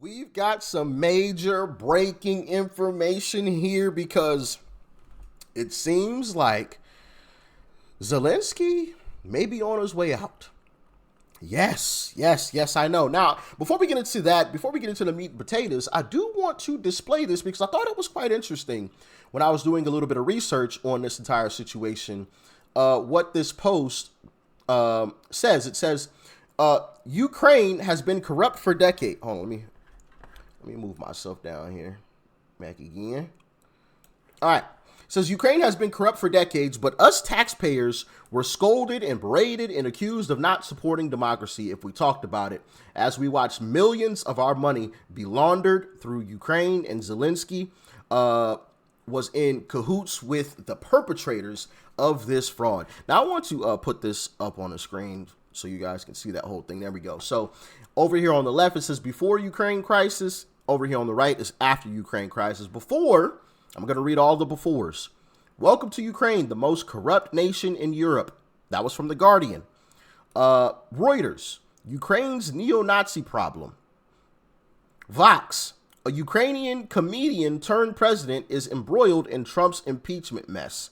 We've got some major breaking information here because it seems like Zelenskyy may be on his way out. Yes, I know. Now, before we get into that, before we get into the meat and potatoes, I do want to display this because I thought it was quite interesting when I was doing a little bit of research on this entire situation. What this post says. It says, Ukraine has been corrupt for decades. Hold on, let me move myself down here. Back again. All right. It says Ukraine has been corrupt for decades, but us taxpayers were scolded and berated and accused of not supporting democracy if we talked about it, as we watched millions of our money be laundered through Ukraine, and Zelenskyy was in cahoots with the perpetrators of this fraud. Now, I want to put this up on the screen so you guys can see that whole thing. There we go. So over here on the left, it says before Ukraine crisis. Over here on the right is after Ukraine crisis. Before, I'm going to read all the befores. Welcome to Ukraine, the most corrupt nation in Europe. That was from The Guardian. Reuters, Ukraine's neo-Nazi problem. Vox, a Ukrainian comedian turned president is embroiled in Trump's impeachment mess.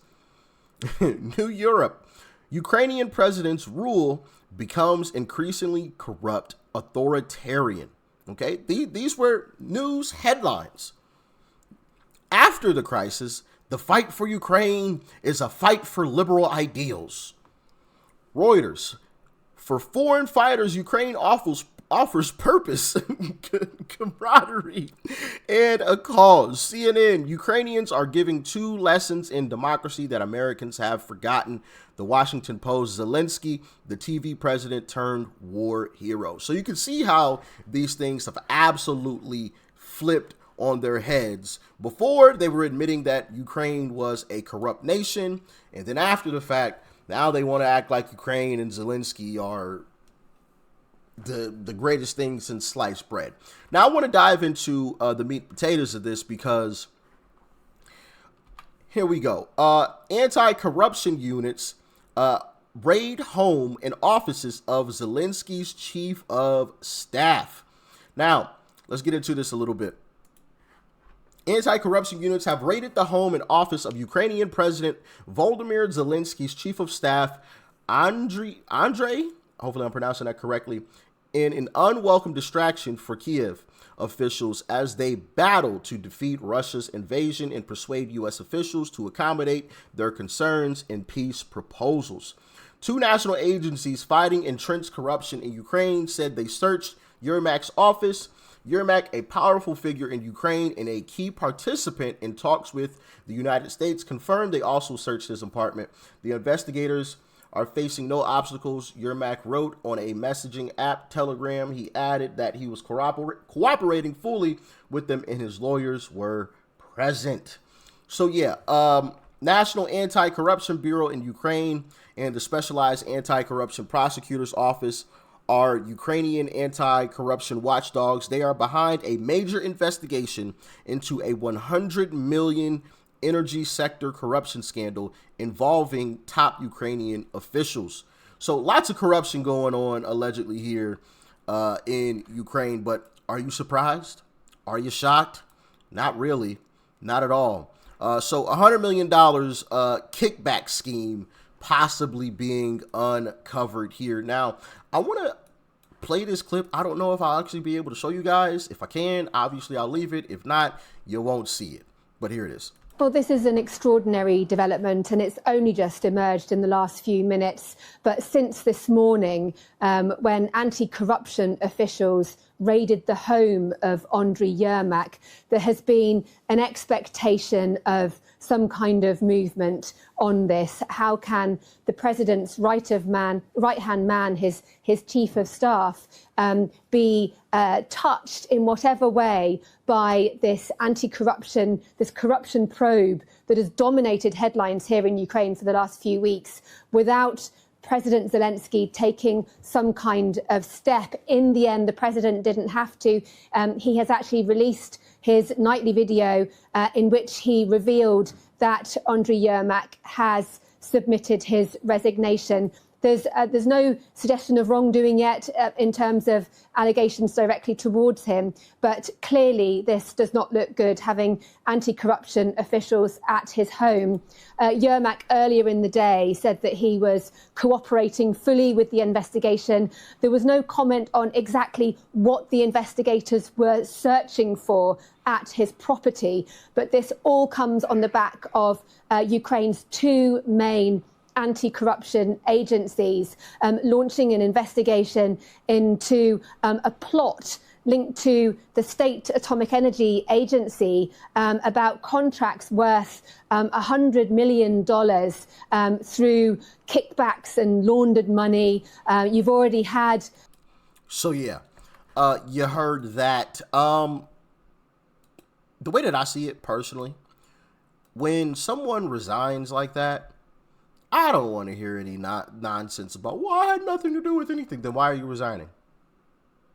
New Europe, Ukrainian president's rule becomes increasingly corrupt, authoritarian. Okay, these were news headlines. After the crisis, the fight for Ukraine is a fight for liberal ideals. Reuters, for foreign fighters, Ukraine offers purpose, camaraderie, and a cause. CNN, Ukrainians are giving 2 lessons in democracy that Americans have forgotten. The Washington Post, Zelenskyy, the TV president turned war hero. So you can see how these things have absolutely flipped on their heads. Before, they were admitting that Ukraine was a corrupt nation. And then after the fact, now they want to act like Ukraine and Zelenskyy are the greatest thing since sliced bread. Now, I want to dive into the meat and potatoes of this because here we go. Anti-corruption units raid home and offices of Zelenskyy's chief of staff. Now, let's get into this a little bit. Anti-corruption units have raided the home and office of Ukrainian President Volodymyr Zelenskyy's chief of staff, Andrei, hopefully I'm pronouncing that correctly, in an unwelcome distraction for Kiev officials as they battle to defeat Russia's invasion and persuade U.S. officials to accommodate their concerns in peace proposals. 2 national agencies fighting entrenched corruption in Ukraine said they searched Yermak's office. Yermak, a powerful figure in Ukraine and a key participant in talks with the United States, confirmed they also searched his apartment. The investigators are facing no obstacles, Yermak wrote on a messaging app, Telegram. He added that he was cooperating fully with them and his lawyers were present. So yeah, National Anti-Corruption Bureau in Ukraine and the Specialized Anti-Corruption Prosecutor's Office are Ukrainian anti-corruption watchdogs. They are behind a major investigation into a 100 million energy sector corruption scandal involving top Ukrainian officials. So lots of corruption going on allegedly here in Ukraine. But are you surprised? Are you shocked? Not really. Not at all. So $100 million kickback scheme possibly being uncovered here. Now, I want to play this clip. I don't know if I'll actually be able to show you guys. If I can, obviously I'll leave it. If not, you won't see it. But here it is. Well, this is an extraordinary development, and it's only just emerged in the last few minutes. But since this morning, when anti-corruption officials raided the home of Andrei Yermak, there has been an expectation of some kind of movement on this. How can the president's right-hand man, his chief of staff, be touched in whatever way by this anti-corruption, this corruption probe that has dominated headlines here in Ukraine for the last few weeks without President Zelenskyy taking some kind of step? In the end, the president didn't have to. He has actually released his nightly video in which he revealed that Andrei Yermak has submitted his resignation. There's no suggestion of wrongdoing yet in terms of allegations directly towards him, but clearly this does not look good, having anti-corruption officials at his home. Yermak earlier in the day said that he was cooperating fully with the investigation. There was no comment on exactly what the investigators were searching for at his property, but this all comes on the back of Ukraine's two main anti-corruption agencies launching an investigation into a plot linked to the State Atomic Energy Agency about contracts worth $100 million through kickbacks and laundered money. You've already had... So, yeah, you heard that. The way that I see it personally, when someone resigns like that, I don't want to hear any nonsense about, well, I had nothing to do with anything. Then why are you resigning?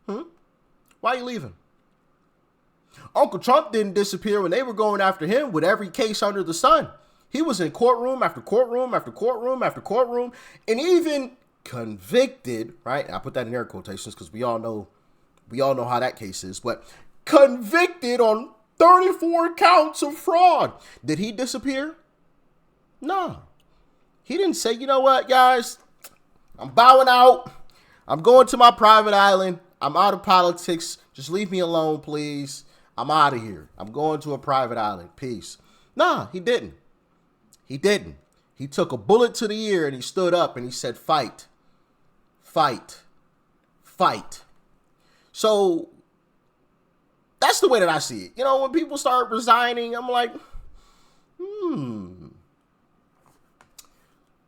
Why are you leaving? Uncle Trump didn't disappear when they were going after him with every case under the sun. He was in courtroom after courtroom after courtroom after courtroom, and even convicted, right? I put that in air quotations because we all know how that case is, but convicted on 34 counts of fraud. Did he disappear? No. He didn't say, you know what, guys, I'm bowing out. I'm going to my private island. I'm out of politics. Just leave me alone, please. I'm out of here. I'm going to a private island. Peace. Nah, he didn't. He didn't. He took a bullet to the ear and he stood up and he said, fight, fight, fight. So that's the way that I see it. You know, when people start resigning, I'm like,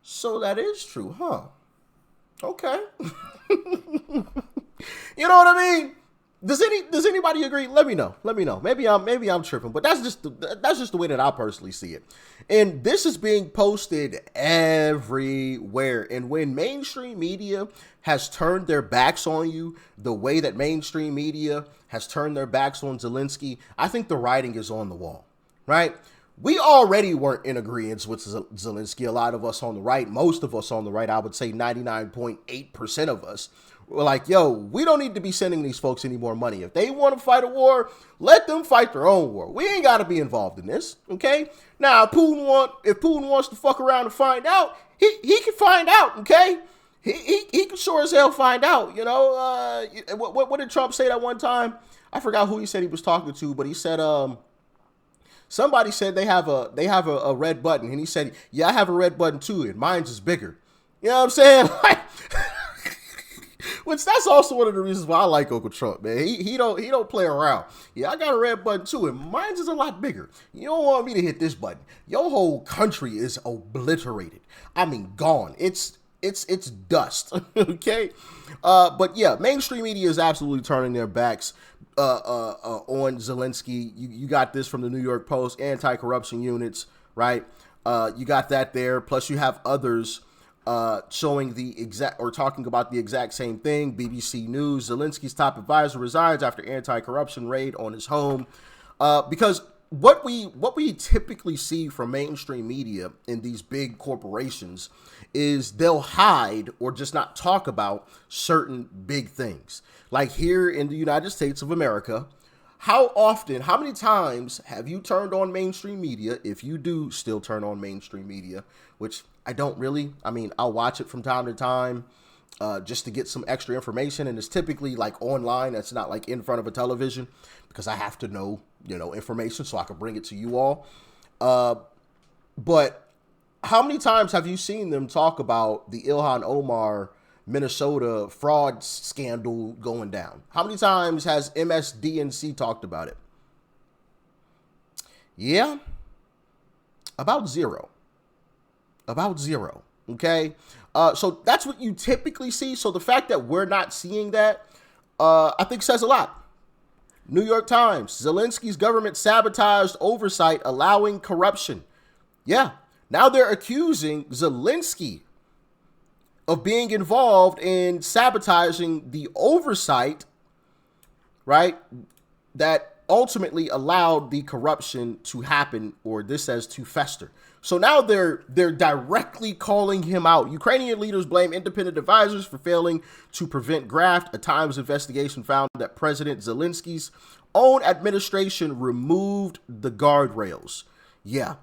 so that is true, huh? Okay. You know what I mean? Does anybody agree? Let me know. Maybe I'm tripping, but that's just the way that I personally see it. And this is being posted everywhere. And when mainstream media has turned their backs on you, the way that mainstream media has turned their backs on Zelenskyy, I think the writing is on the wall, right? We already weren't in agreement with Zelenskyy. A lot of us on the right, most of us on the right, I would say 99.8% of us, were like, yo, we don't need to be sending these folks any more money. If they want to fight a war, let them fight their own war. We ain't got to be involved in this, okay? Now, if Putin wants to fuck around and find out, he can find out, okay? He can sure as hell find out, you know? What did Trump say that one time? I forgot who he said he was talking to, but he said, somebody said they have a red button, and he said, yeah, I have a red button too, and mine's is bigger. You know what I'm saying? Like, which that's also one of the reasons why I like Uncle Trump, man. He don't play around. Yeah, I got a red button too, and mine's is a lot bigger. You don't want me to hit this button. Your whole country is obliterated. I mean, gone. It's dust. Okay, but yeah, mainstream media is absolutely turning their backs on Zelenskyy. You got this from the New York Post, anti-corruption units, right? You got that there. Plus, you have others showing the exact or talking about the exact same thing. BBC News: Zelensky's top advisor resigns after anti-corruption raid on his home. Because what we typically see from mainstream media in these big corporations is they'll hide or just not talk about certain big things. Like here in the United States of America, how many times have you turned on mainstream media, if you do still turn on mainstream media, which I don't really, I mean, I'll watch it from time to time just to get some extra information, and it's typically like online, it's not like in front of a television, because I have to know, information so I can bring it to you all. But how many times have you seen them talk about the Ilhan Omar Minnesota fraud scandal going down? How many times has MSDNC talked about it? Yeah, about zero. Okay, so that's what you typically see. So the fact that we're not seeing that, I think says a lot. New York Times: Zelensky's government sabotaged oversight, allowing corruption. Yeah, now they're accusing Zelenskyy of being involved in sabotaging the oversight, right, that ultimately allowed the corruption to happen, or this says to fester. So now they're directly calling him out. Ukrainian leaders blame independent advisors for failing to prevent graft. A Times investigation found that President Zelensky's own administration removed the guardrails. Yeah.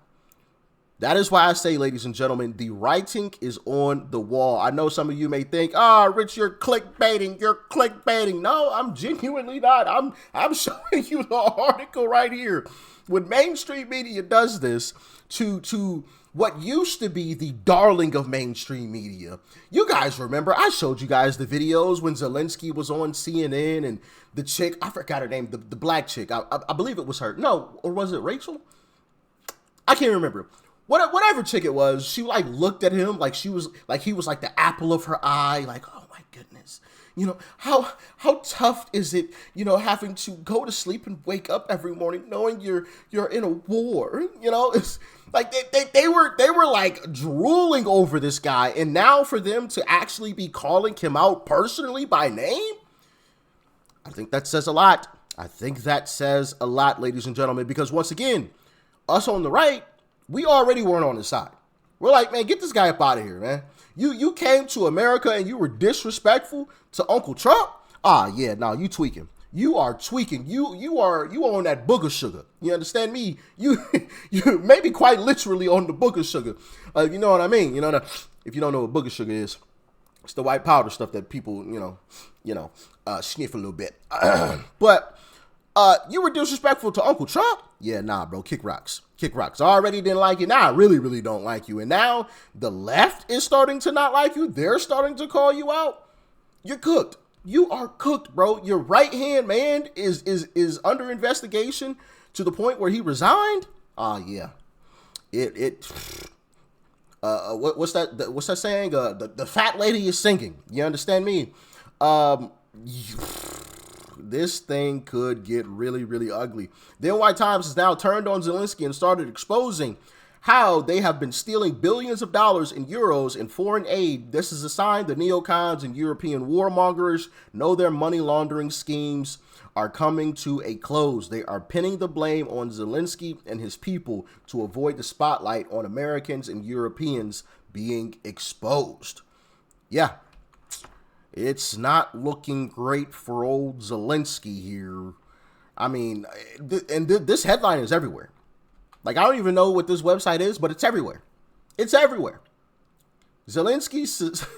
That is why I say, ladies and gentlemen, the writing is on the wall. I know some of you may think, Rich, you're clickbaiting. You're clickbaiting. No, I'm genuinely not. I'm showing you the article right here. When mainstream media does this to what used to be the darling of mainstream media, you guys remember, I showed you guys the videos when Zelenskyy was on CNN and the chick, I forgot her name, the black chick, I believe it was her. No, or was it Rachel? I can't remember. Whatever chick it was, she like looked at him like he was like the apple of her eye, like, oh my goodness, you know, how tough is it, you know, having to go to sleep and wake up every morning knowing you're in a war, you know? It's like they were like drooling over this guy, and now for them to actually be calling him out personally by name, I think that says a lot. I think that says a lot, ladies and gentlemen, because once again, us on the right, we already weren't on his side. We're like, man, get this guy up out of here, man. You came to America and you were disrespectful to Uncle Trump? Yeah, no, you tweaking. You are tweaking. You on that booger sugar. You understand me? You maybe quite literally on the booger sugar. You know what I mean? You know, if you don't know what booger sugar is, it's the white powder stuff that people, sniff a little bit. But you were disrespectful to Uncle Trump? Yeah, nah, bro, kick rocks. Kick rocks. I already didn't like you. Now I really, really don't like you. And now the left is starting to not like you. They're starting to call you out. You're cooked. You are cooked, bro. Your right hand man is under investigation to the point where he resigned. Yeah. What's that saying? The fat lady is singing. You understand me? This thing could get really, really ugly. The NY Times has now turned on Zelenskyy and started exposing how they have been stealing billions of dollars in euros in foreign aid. This is a sign the neocons and European warmongers know their money laundering schemes are coming to a close. They are pinning the blame on Zelenskyy and his people to avoid the spotlight on Americans and Europeans being exposed. Yeah. It's not looking great for old Zelenskyy here. I mean, this headline is everywhere. Like, I don't even know what this website is, but it's everywhere. It's everywhere. Zelenskyy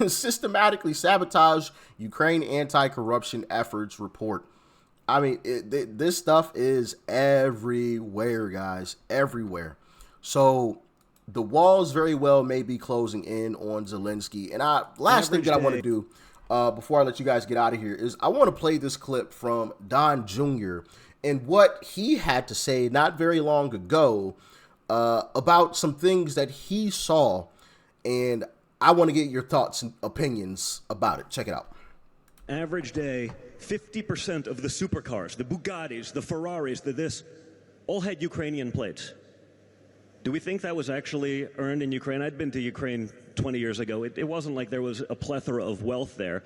systematically sabotaged Ukraine anti-corruption efforts report. I mean, this stuff is everywhere, guys. Everywhere. So the walls very well may be closing in on Zelenskyy. And last thing that I want to do before I let you guys get out of here is I want to play this clip from Don Jr. and what he had to say not very long ago about some things that he saw. And I want to get your thoughts and opinions about it. Check it out. Average day, 50% of the supercars, the Bugattis, the Ferraris, this, all had Ukrainian plates. Do we think that was actually earned in Ukraine? I'd been to Ukraine 20 years ago. It wasn't like there was a plethora of wealth there.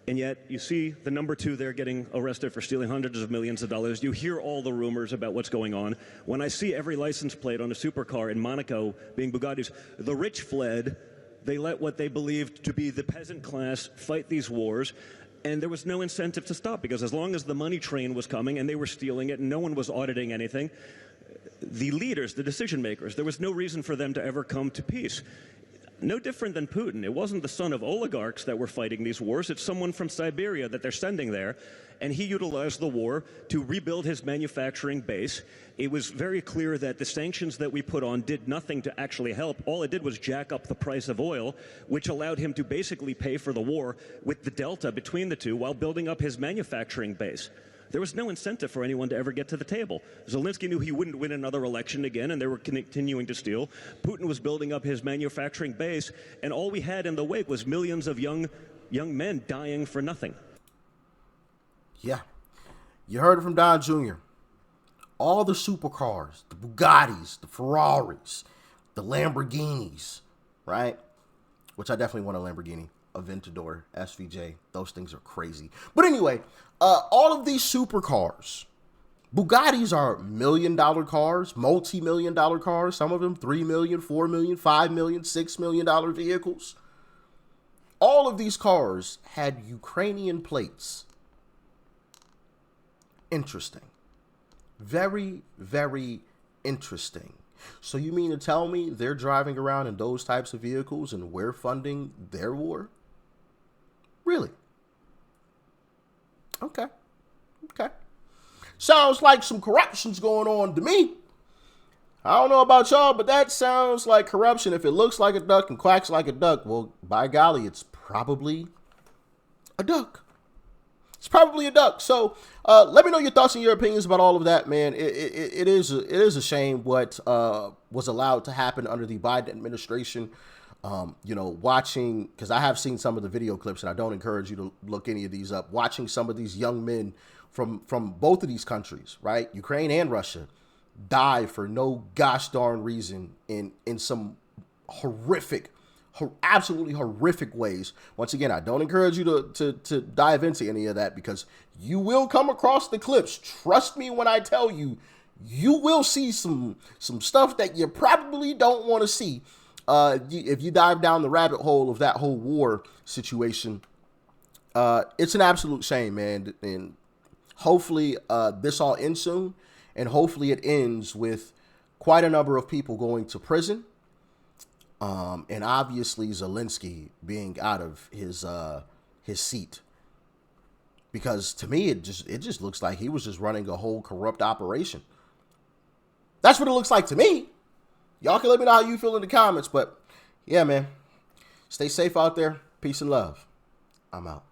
And yet, you see the number two there getting arrested for stealing hundreds of millions of dollars. You hear all the rumors about what's going on. When I see every license plate on a supercar in Monaco being Bugattis, the rich fled. They let what they believed to be the peasant class fight these wars. And there was no incentive to stop, because as long as the money train was coming and they were stealing it and no one was auditing anything, the leaders, the decision makers, there was no reason for them to ever come to peace. No different than Putin. It wasn't the son of oligarchs that were fighting these wars. It's someone from Siberia that they're sending there. And he utilized the war to rebuild his manufacturing base. It was very clear that the sanctions that we put on did nothing to actually help. All it did was jack up the price of oil, which allowed him to basically pay for the war with the delta between the two while building up his manufacturing base. There was no incentive for anyone to ever get to the table. Zelenskyy knew he wouldn't win another election again, and they were continuing to steal. Putin was building up his manufacturing base, and all we had in the wake was millions of young men dying for nothing. Yeah. You heard it from Don Jr. All the supercars, the Bugattis, the Ferraris, the Lamborghinis, right? Which I definitely want a Lamborghini. Aventador, SVJ, those things are crazy. But anyway, all of these supercars Bugattis are $1 million cars, multi-million dollar cars, some of them $3 million, $4 million, $5 million, $6 million vehicles. All of these cars had Ukrainian plates. Interesting. Very, very interesting. So you mean to tell me they're driving around in those types of vehicles and we're funding their war? Really? Okay. Okay. Sounds like some corruption's going on to me. I don't know about y'all, but that sounds like corruption. If it looks like a duck and quacks like a duck, well, by golly, it's probably a duck. It's probably a duck. So let me know your thoughts and your opinions about all of that, man. It is a shame what was allowed to happen under the Biden administration. You know, watching, because I have seen some of the video clips, and I don't encourage you to look any of these up. Watching some of these young men from both of these countries, right, Ukraine and Russia, die for no gosh darn reason in some horrific, absolutely horrific ways. Once again, I don't encourage you to dive into any of that, because you will come across the clips. Trust me when I tell you, you will see some stuff that you probably don't want to see. If you dive down the rabbit hole of that whole war situation, it's an absolute shame, man. And hopefully this all ends soon, and hopefully it ends with quite a number of people going to prison. And obviously Zelenskyy being out of his seat, because to me it just looks like he was just running a whole corrupt operation. That's what it looks like to me. Y'all can let me know how you feel in the comments, but yeah, man, stay safe out there. Peace and love. I'm out.